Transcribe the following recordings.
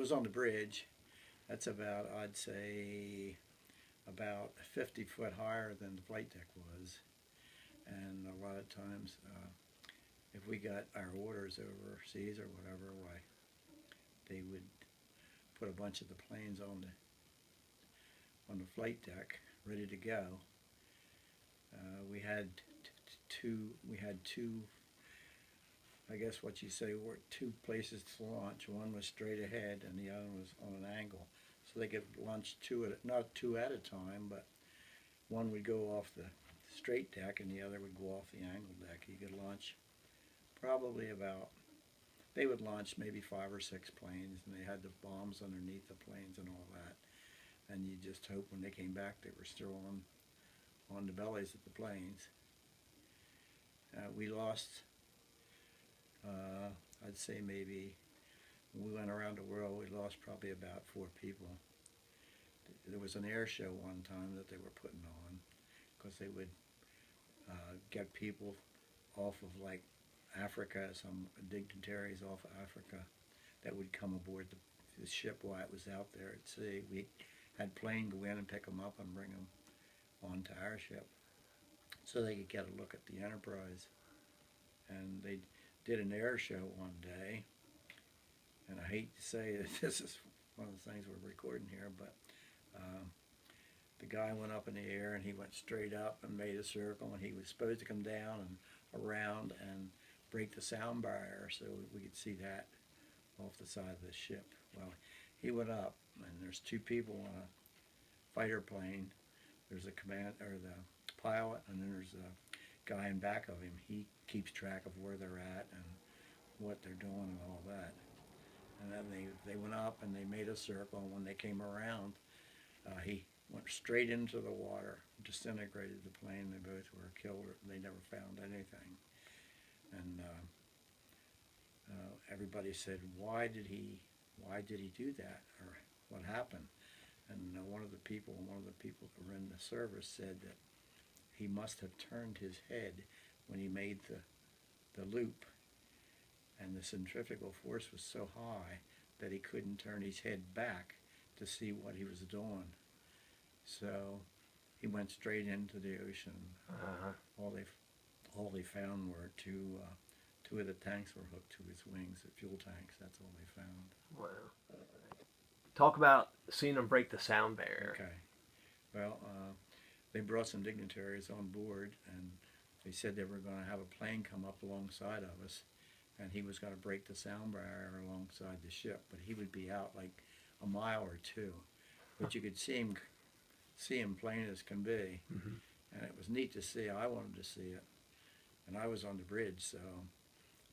was on the bridge. That's about, I'd say, about 50 foot higher than the flight deck was. And a lot of times, if we got our orders overseas or whatever, why, they would put a bunch of the planes on the flight deck, ready to go. We had two, I guess what you say were two places to launch. One was straight ahead and the other was on an angle. So they could launch not two at a time, but one would go off the straight deck and the other would go off the angle deck. You could launch probably they would launch maybe 5 or 6 planes, and they had the bombs underneath the planes and all that. And you just hope when they came back they were still on the bellies of the planes. We lost, I'd say maybe, when we went around the world, we lost probably about 4 people. There was an air show one time that they were putting on, because they would get people off of like Africa, some dignitaries off of Africa that would come aboard the ship while it was out there at sea. We had plane go in and pick them up and bring them onto our ship so they could get a look at the Enterprise. And they did an air show one day, and I hate to say that this is one of the things we're recording here, but the guy went up in the air and he went straight up and made a circle, and he was supposed to come down and around and break the sound barrier so we could see that off the side of the ship. Well, he went up, and there's 2 people on a fighter plane. There's the the pilot, and then there's a guy in back of him. He keeps track of where they're at and what they're doing and all that. And then they went up and they made a circle, and when they came around, he went straight into the water, disintegrated the plane. They both were killed. They never found anything. And everybody said, why did he do that, or what happened? And one of the people that were in the service said that he must have turned his head when he made the loop, and the centrifugal force was so high that he couldn't turn his head back to see what he was doing. So he went straight into the ocean. All they found were two of the tanks were hooked to his wings, the fuel tanks. That's all they found. Wow. Talk about seeing them break the sound barrier. Okay. Well, they brought some dignitaries on board, and they said they were going to have a plane come up alongside of us, and he was going to break the sound barrier alongside the ship, but he would be out like a mile or 2. But you could see him plain as can be. Mm-hmm. And it was neat to see. I wanted to see it. And I was on the bridge, so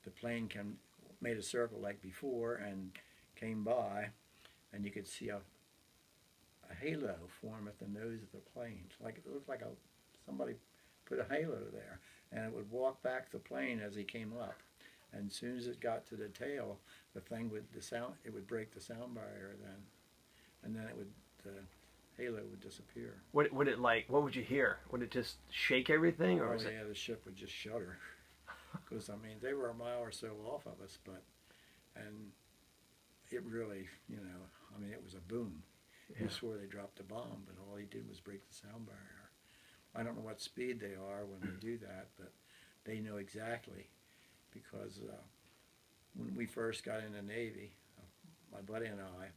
the plane made a circle like before and came by, and you could see a halo form at the nose of the plane. Like it looked like somebody put a halo there, and it would walk back the plane as he came up. And as soon as it got to the tail, it would break the sound barrier then, and then the halo would disappear. What would you hear? Would it just shake everything, or was it? Yeah, the ship would just shudder, because I mean they were a mile or so off of us, and it really, I mean it was a boom. Yeah. You swore they dropped a bomb, but all he did was break the sound barrier. I don't know what speed they are when they do that, but they know exactly, because when we first got in the Navy, my buddy and I,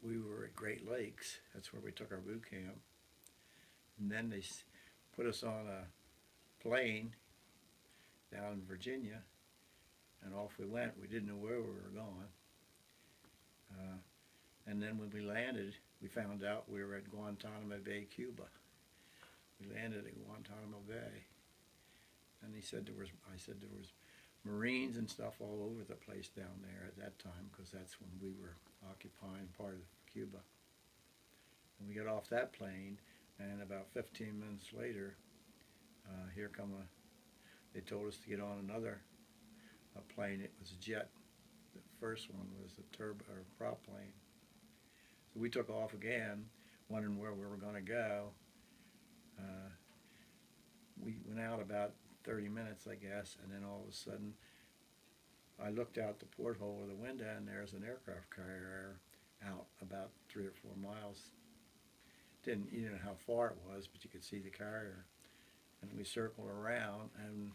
we were at Great Lakes. That's where we took our boot camp. And then they put us on a plane down in Virginia, and off we went. We didn't know where we were going. And then when we landed, we found out we were at Guantanamo Bay, Cuba. We landed at Guantanamo Bay. And I said there was Marines and stuff all over the place down there at that time, because that's when we were occupying part of Cuba. And we got off that plane, and about 15 minutes later, they told us to get on another plane. It was a jet. The first one was a prop plane. So we took off again, wondering where we were going to go. We went out about 30 minutes, I guess, and then all of a sudden I looked out the porthole of the window, and there's an aircraft carrier out about 3 or 4 miles. Didn't you know how far it was, but you could see the carrier. And we circled around, and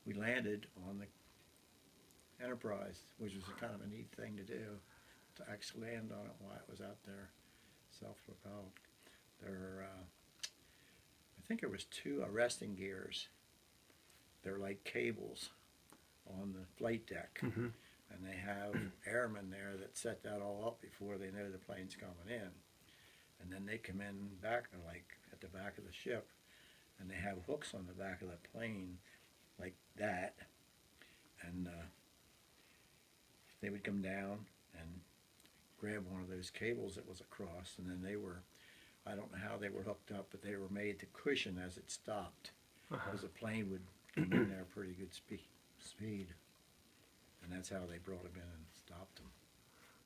we landed on the Enterprise, which was a kind of a neat thing to do, to actually land on it while it was out there, self-propelled. There, I think there was 2 arresting gears. They're like cables on the flight deck, and they have airmen there that set that all up before they know the plane's coming in. And then they come in back, like at the back of the ship, and they have hooks on the back of the plane like that, and they would come down and grab one of those cables that was across, and then they were, I don't know how they were hooked up, but they were made to cushion as it stopped, because the plane would come in there pretty good speed, and that's how they brought him in.